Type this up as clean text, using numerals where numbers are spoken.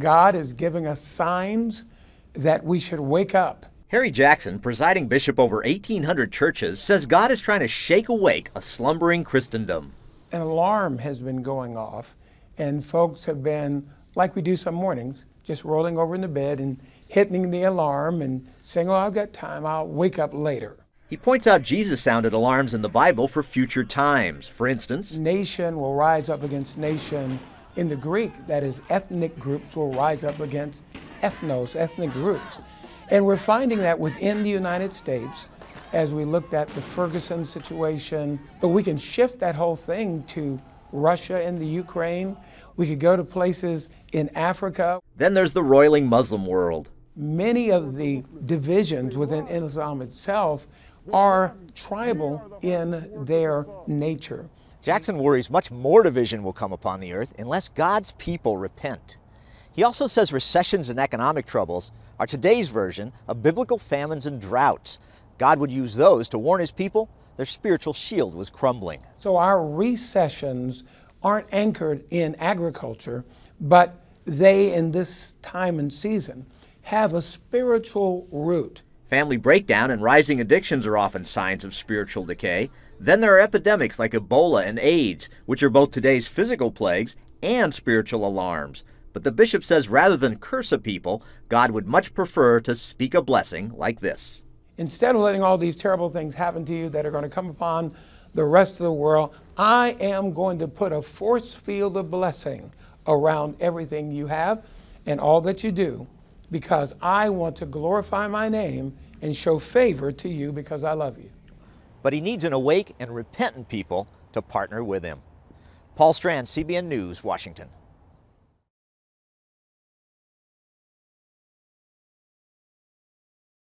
God is giving us signs that we should wake up. Harry Jackson, presiding bishop over 1,800 churches, says God is trying to shake awake a slumbering Christendom. An alarm has been going off, and folks have been, like we do some mornings, just rolling over in the bed and hitting the alarm and saying, oh, I've got time, I'll wake up later. He points out Jesus sounded alarms in the Bible for future times. For instance, nation will rise up against nation. In the Greek, that is, ethnic groups will rise up against ethnos, ethnic groups. And we're finding that within the United States, as we looked at the Ferguson situation, but we can shift that whole thing to Russia and the Ukraine. We could go to places in Africa. Then there's the roiling Muslim world. Many of the divisions within Islam itself are tribal in their nature. Jackson worries much more division will come upon the earth unless God's people repent. He also says recessions and economic troubles are today's version of biblical famines and droughts. God would use those to warn his people their spiritual shield was crumbling. So our recessions aren't anchored in agriculture, but they, in this time and season, have a spiritual root. Family breakdown and rising addictions are often signs of spiritual decay. Then there are epidemics like Ebola and AIDS, which are both today's physical plagues and spiritual alarms. But the bishop says rather than curse a people, God would much prefer to speak a blessing like this. Instead of letting all these terrible things happen to you that are going to come upon the rest of the world, I am going to put a force field of blessing around everything you have and all that you do, because I want to glorify my name and show favor to you because I love you. But he needs an awake and repentant people to partner with him. Paul Strand, CBN News, Washington.